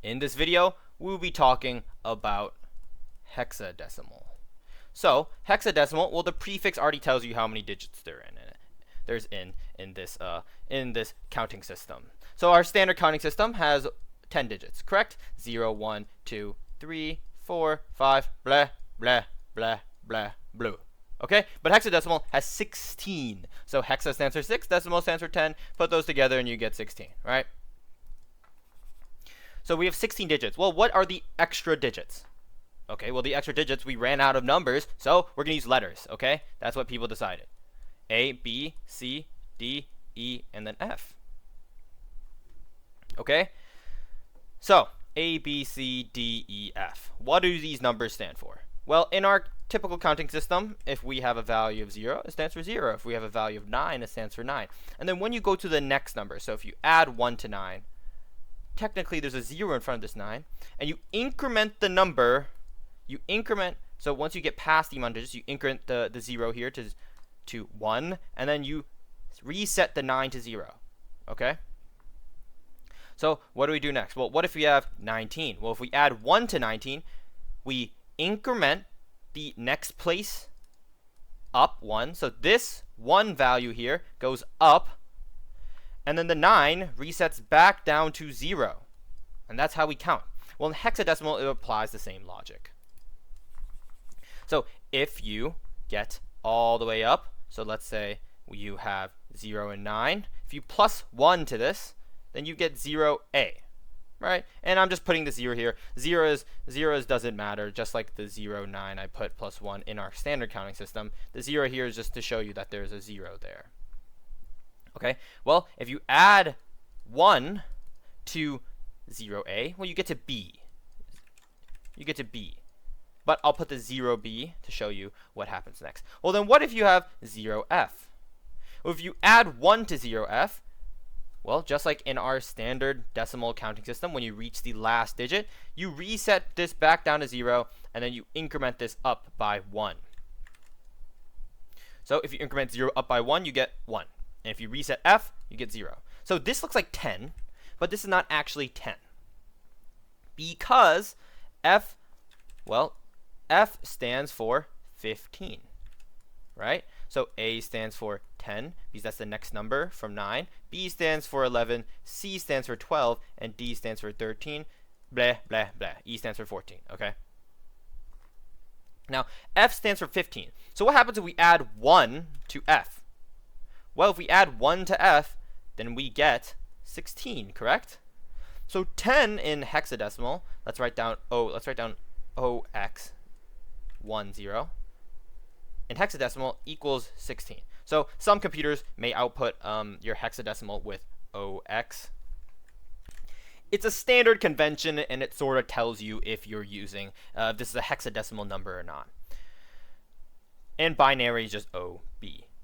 In this video, we will be talking about hexadecimal. So, hexadecimal, well, the prefix already tells you how many digits there's in this counting system. So our standard counting system has 10 digits, correct? 0, 1, 2, 3, 4, 5, blah, blah, blah, blah, blue. Okay, but hexadecimal has 16. So hexa stands for 6, decimal stands for 10. Put those together and you get 16, right? So we have 16 digits. Well, what are the extra digits? Okay, well, the extra digits, we ran out of numbers, so we're going to use letters, okay? That's what people decided. A, B, C, D, E, and then F. Okay? So, A, B, C, D, E, F. What do these numbers stand for? Well, in our typical counting system, if we have a value of 0, it stands for 0. If we have a value of 9, it stands for 9. And then when you go to the next number, so if you add 1 to 9, technically there's a 0 in front of this 9, and you increment the number, so once you get past the amount of digits, you increment the 0 here to 1, and then you reset the 9 to 0, okay? So what do we do next? Well, what if we have 19? Well, if we add 1 to 19, we increment the next place up 1. So this 1 value here goes up, and then the 9 resets back down to 0. And that's how we count. Well, in hexadecimal, it applies the same logic. So if you get all the way up, so let's say you have 0 and 9. If you plus 1 to this, then you get 0a, right? And I'm just putting the 0 here. 0 doesn't matter, just like the 0, 9 I put plus 1 in our standard counting system. The 0 here is just to show you that there's a 0 there. Okay, well, if you add 1 to 0a, well, you get to b. But I'll put the 0b to show you what happens next. Well, then what if you have 0f? Well, if you add 1 to 0f, well, just like in our standard decimal counting system, when you reach the last digit, you reset this back down to 0, and then you increment this up by 1. So if you increment 0 up by 1, you get 1. And if you reset f, you get 0. So this looks like 10, but this is not actually 10. Because f stands for 15, right? So A stands for 10, because that's the next number from 9. B stands for 11, C stands for 12, and D stands for 13, blah, blah, blah. E stands for 14, okay? Now, F stands for 15. So what happens if we add 1 to F? Well, if we add 1 to F, then we get 16, correct? So 10 in hexadecimal, let's write down OX 10 in hexadecimal equals 16. So some computers may output your hexadecimal with OX. It's a standard convention, and it sort of tells you if you're using this is a hexadecimal number or not. And binary is just OB.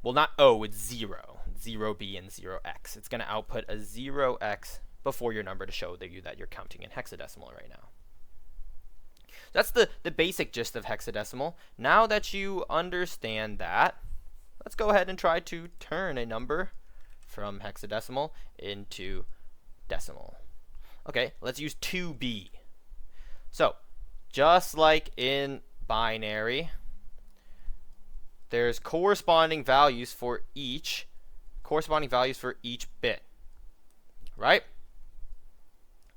Well, not O, it's 0. 0B and 0x. It's going to output a 0x before your number to show you that you're counting in hexadecimal right now. That's the basic gist of hexadecimal. Now that you understand that, let's go ahead and try to turn a number from hexadecimal into decimal. Okay, let's use 2b. So, just like in binary, there's corresponding values for each bit, right?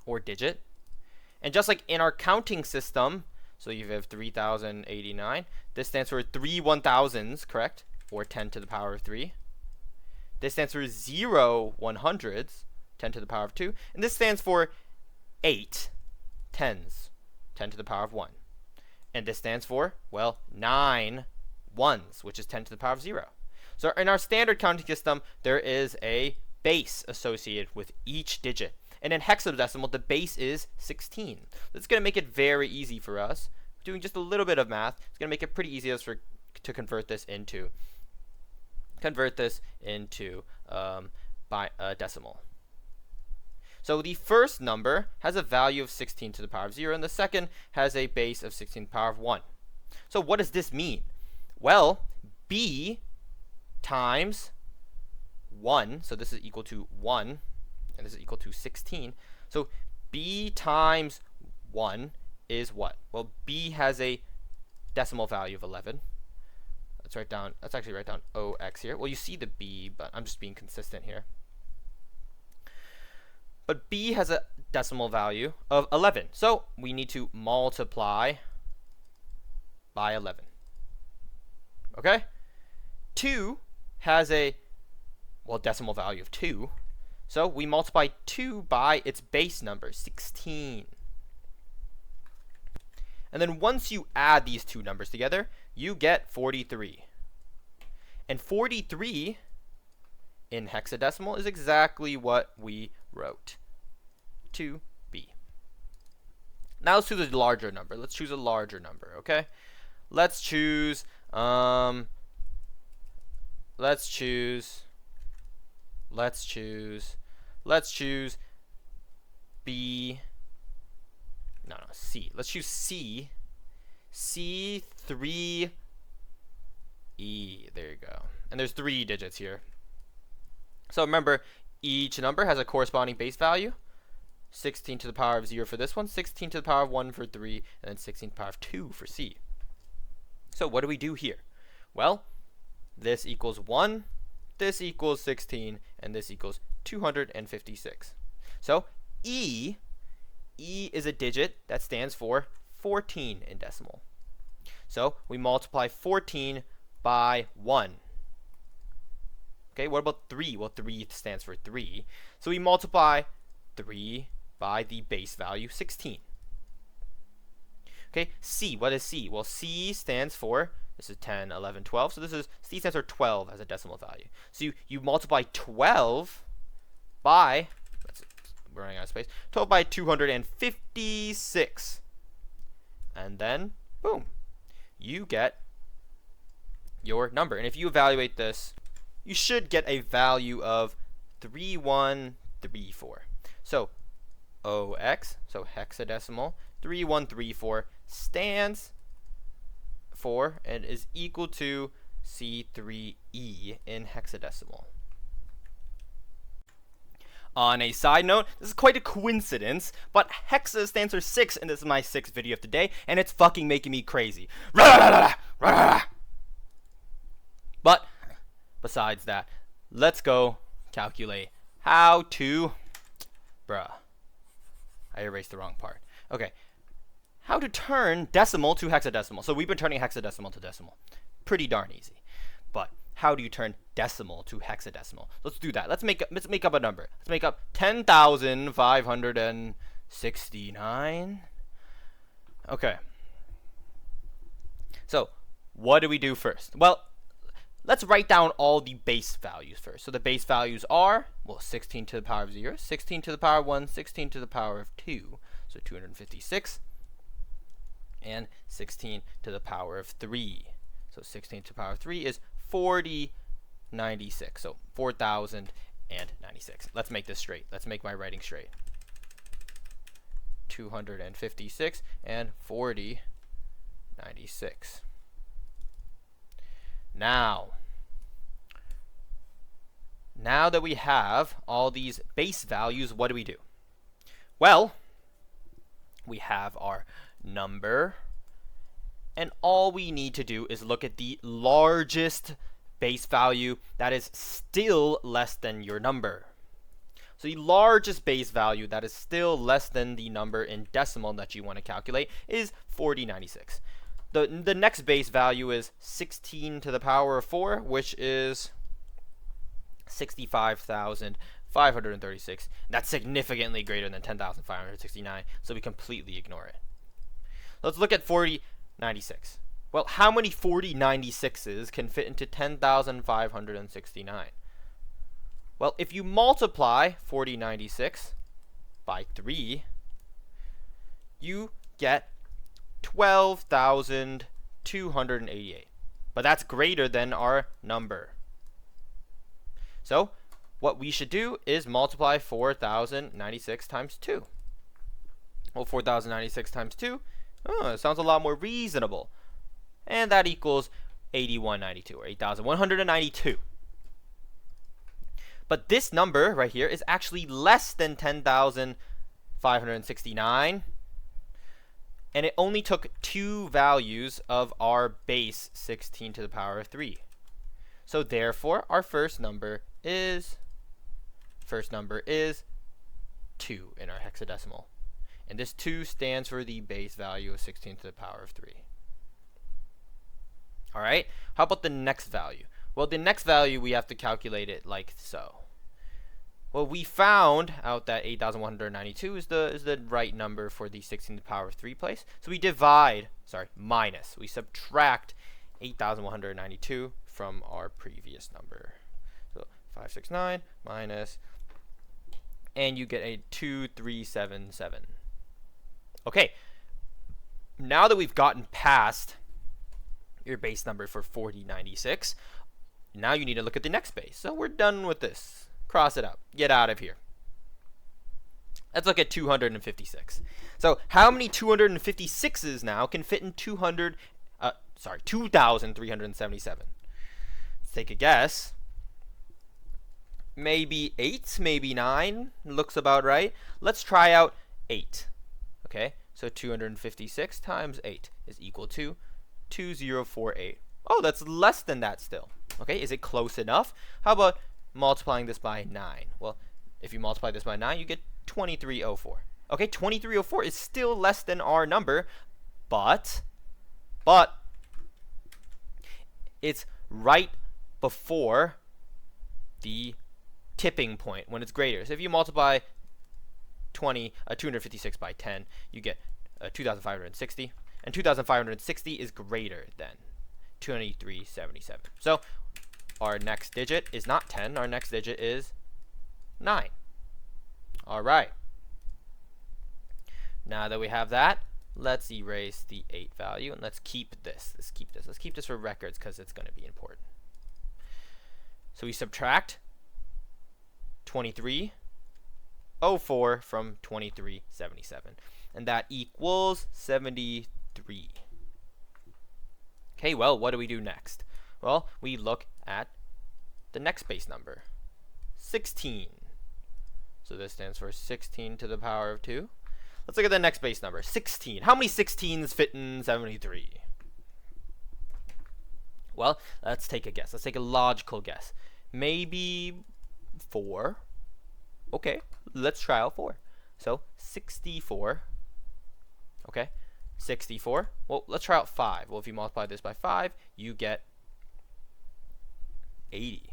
Or digit. And just like in our counting system, so you have 3089, this stands for 3 1,000s, correct? Or 10 to the power of 3. This stands for 0 100s, 10 to the power of 2. And this stands for 8 10s, 10 to the power of 1. And this stands for, well, 9 1s, which is 10 to the power of 0. So in our standard counting system, there is a base associated with each digit. And in hexadecimal, the base is 16. That's going to make it very easy for us. Doing just a little bit of math, it's going to make it pretty easy to convert this into decimal. So the first number has a value of 16 to the power of 0, and the second has a base of 16 to the power of 1. So what does this mean? Well, b times 1, so this is equal to 1, and this is equal to 16. So b times 1 is what? Well, b has a decimal value of 11. Let's actually write down OX here. Well, you see the b, but I'm just being consistent here. But b has a decimal value of 11. So we need to multiply by 11. Okay? 2 has a, well, decimal value of 2. So we multiply 2 by its base number, 16. And then once you add these two numbers together, you get 43. And 43 in hexadecimal is exactly what we wrote, 2b. Now let's choose a larger number. Let's choose a larger number, okay? Let's choose B. No, C. Let's choose C. C3E. There you go. And there's 3 digits here. So remember, each number has a corresponding base value. 16 to the power of 0 for this one, 16 to the power of 1 for 3, and then 16 to the power of 2 for C. So what do we do here? Well, this equals 1, this equals 16, and this equals 256. So E is a digit that stands for 14 in decimal. So we multiply 14 by 1. Okay, what about 3? Well, 3 stands for 3. So we multiply 3 by the base value 16. Okay, C, what is C? Well, C stands for, this is 10, 11, 12. So C stands for 12 as a decimal value. So you multiply 12 by, we're running out of space, 12 by 256. And then, boom, you get your number. And if you evaluate this, you should get a value of 3134. So OX, so hexadecimal, 3134 stands for and is equal to C3E in hexadecimal. On a side note, this is quite a coincidence, but hexa stands for 6, and this is my 6th video of the day, and it's fucking making me crazy. But besides that, let's go calculate how to, I erased the wrong part. Okay, how to turn decimal to hexadecimal. So we've been turning hexadecimal to decimal. Pretty darn easy. But how do you turn decimal to hexadecimal? Let's do that. Let's make up a number. Let's make up 10,569. Okay. So what do we do first? Well, let's write down all the base values first. So the base values are, well, 16 to the power of 0, 16 to the power of 1, 16 to the power of 2, so 256, and 16 to the power of 3. So 16 to the power of 3 is 4096, so 4096. Let's make this straight. Let's make my writing straight. 256 and 4096. Now that we have all these base values, what do we do? Well, we have our number, and all we need to do is look at the largest base value that is still less than your number. So the largest base value that is still less than the number in decimal that you want to calculate is 4096. The next base value is 16 to the power of 4, which is 65,536. That's significantly greater than 10,569, so we completely ignore it. Let's look at 4096. Well, how many 4096s can fit into 10,569? Well, if you multiply 4096 by 3, you get 12,288. But that's greater than our number. So what we should do is multiply 4,096 times 2. Well, 4,096 times 2, it sounds a lot more reasonable. And that equals 8192, or 8,192. But this number right here is actually less than 10,569. 569. And it only took 2 values of our base 16 to the power of 3. So therefore, our first number is 2 in our hexadecimal. And this 2 stands for the base value of 16 to the power of 3. All right, how about the next value? Well, the next value, we have to calculate it like so. Well, we found out that 8,192 is the right number for the 16 to the power of 3 place. So we we subtract 8,192 from our previous number. So 569 minus, and you get a 2377. Okay, now that we've gotten past your base number for 4096, now you need to look at the next base. So we're done with this. Cross it out. Get out of here. Let's look at 256. So how many 256s now can fit in 2,377? Let's take a guess. Maybe 8, maybe 9. Looks about right. Let's try out 8. Okay, so 256 times 8 is equal to 2048. Oh, that's less than that still. Okay, is it close enough? How about multiplying this by 9? Well, if you multiply this by 9, you get 2304. Okay, 2304 is still less than our number, but it's right before the tipping point when it's greater. So if you multiply 256 by 10, you get 2,560. And 2,560 is greater than 2377. So our next digit is not 10. Our next digit is 9. All right. Now that we have that, let's erase the 8 value, and let's keep this. Let's keep this for records because it's going to be important. So we subtract 2304 from 2377, and that equals 73. Okay, well, what do we do next? Well, we look at the next base number, 16. So this stands for 16 to the power of 2. Let's look at the next base number, 16. How many 16s fit in 73? Well, let's take a guess. Let's take a logical guess. Maybe 4. Okay, let's try out 4. So 64. Okay, 64. Well, let's try out 5. Well, if you multiply this by 5, you get 80.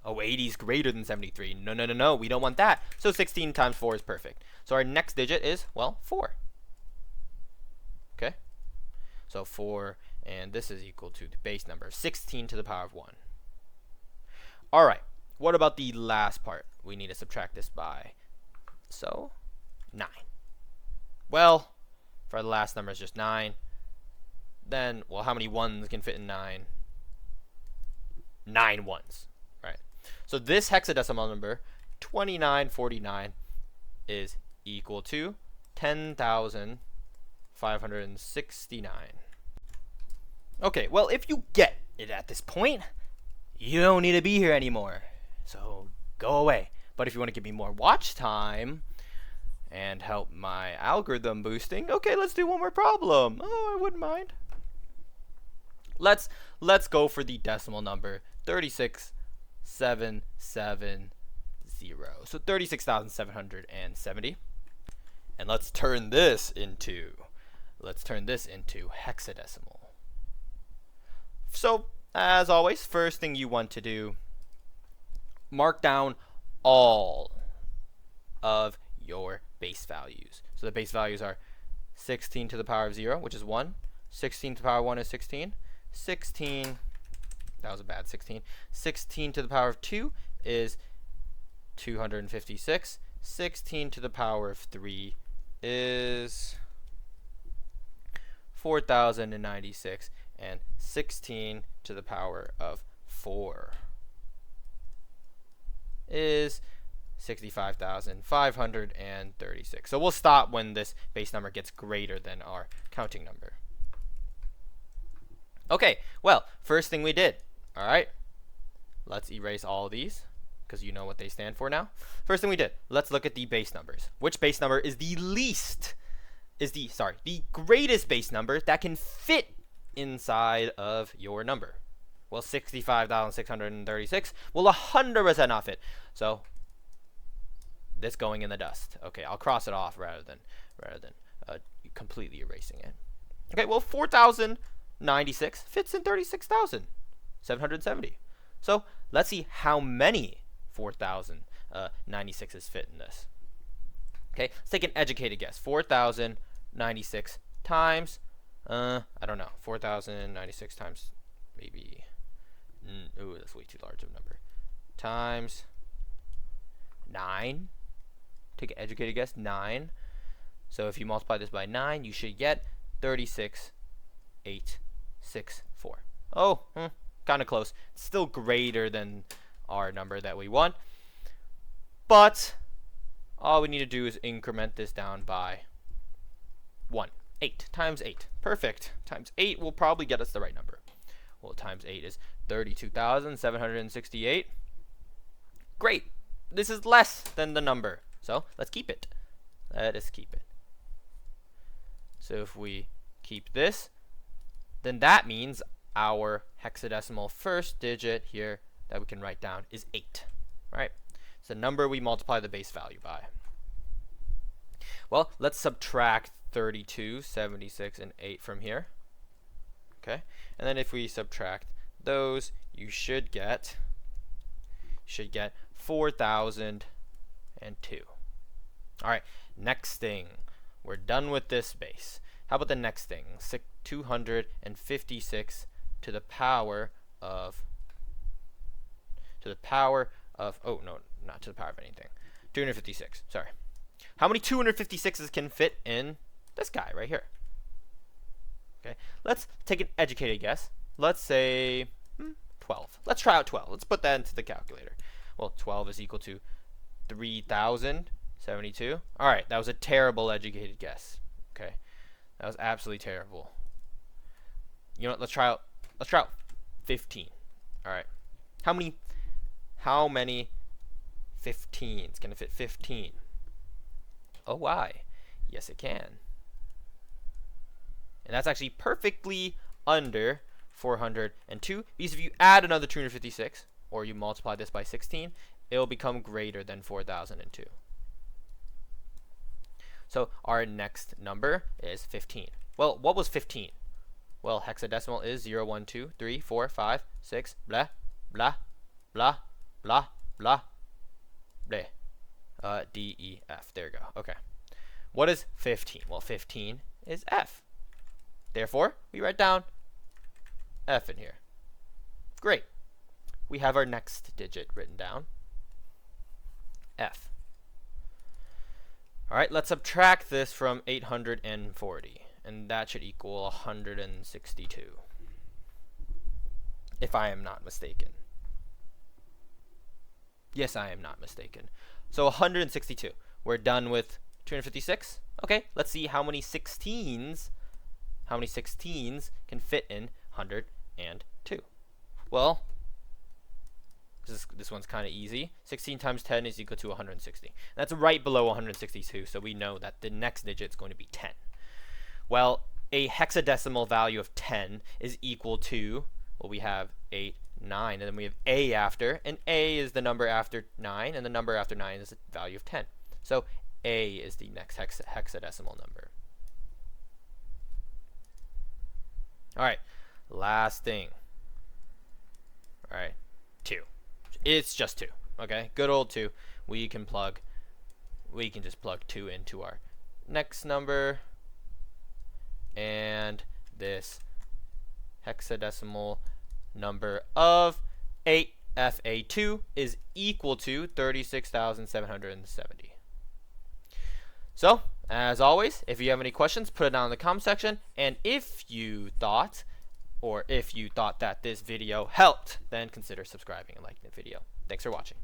Oh, 80 is greater than 73. No, we don't want that. So 16 times 4 is perfect. So our next digit is, well, 4. Okay, so 4, and this is equal to the base number, 16 to the power of 1. All right, what about the last part? We need to subtract this by, so 9. Well, for the last number is just 9. Then, well, how many 1s can fit in 9? 9 1s, right? So this hexadecimal number, 2949, is equal to 10,569. Okay, well, if you get it at this point, you don't need to be here anymore. So go away. But if you want to give me more watch time and help my algorithm boosting, okay, let's do one more problem. Oh, I wouldn't mind. Let's go for the decimal number 36770. So 36,770. And let's turn this into hexadecimal. So, as always, first thing you want to do, mark down all of your base values. So the base values are 16 to the power of 0, which is 1. 16 to the power of 1 is 16. 16, that was a bad 16. 16 to the power of 2 is 256. 16 to the power of 3 is 4,096. And 16 to the power of 4 is 65,536. So we'll stop when this base number gets greater than our counting number. Okay, well, first thing we did. All right, let's erase all of these. because you know what they stand for now. First thing we did, let's look at the base numbers. Which base number is the greatest base number that can fit inside of your number? Well, 65,636 will 100% not fit. So this going in the dust. Okay, I'll cross it off rather than completely erasing it. Okay, well, 4,096 fits in 36,770. So let's see how many 4,096s fit in this. Okay, let's take an educated guess. 4,096 times, I don't know, 4,096 times maybe, ooh, that's way too large of a number, times 9. Take an educated guess, 9. So if you multiply this by 9, you should get 36,864. Oh, kind of close. It's still greater than our number that we want. But all we need to do is increment this down by 1. 8 times 8. Perfect. Times 8 will probably get us the right number. Well, times 8 is 32,768. Great. This is less than the number. So let's keep it. Let us keep it. So if we keep this, then that means our hexadecimal first digit here that we can write down is 8. Right? It's the number we multiply the base value by. Well, let's subtract 32, 76, and 8 from here. Okay? And then if we subtract those, you should get 4,002. All right, next thing. We're done with this base. How about the next thing? 256 to the power of, oh no, not to the power of anything. 256, sorry. How many 256s can fit in this guy right here? Okay, let's take an educated guess. Let's say 12. Let's try out 12. Let's put that into the calculator. Well, 12 is equal to 3,072. All right, that was a terrible educated guess. Okay, that was absolutely terrible. You know what? Let's try out 15. All right, how many 15s can it fit? 15. Oh, why? Yes, it can. And that's actually perfectly under 402, because if you add another 256, or you multiply this by 16, it will become greater than 4,002. So our next number is 15. Well, what was 15? Well, hexadecimal is 0, 1, 2, 3, 4, 5, 6, blah, blah, blah, blah, blah, blah. D, E, F. There you go. Okay. What is 15? Well, 15 is F. Therefore, we write down F in here. Great. We have our next digit written down, F. All right, let's subtract this from 840, and that should equal 162, if I am not mistaken. Yes, I am not mistaken. So 162. We're done with 256. Okay, let's see how many 16s can fit in 102. Well, this one's kind of easy. 16 times 10 is equal to 160. That's right below 162, so we know that the next digit is going to be 10. Well, a hexadecimal value of 10 is equal to, well, we have 8, 9, and then we have A after, and A is the number after 9, and the number after 9 is the value of 10. So A is the next hexadecimal number. All right, last thing. All right, 2. It's just 2. Okay, good old 2. We can just plug 2 into our next number, and this hexadecimal number of 8FA2 is equal to 36,770. So, as always, if you have any questions, put it down in the comment section. And if you thought that this video helped, then consider subscribing and liking the video. Thanks for watching.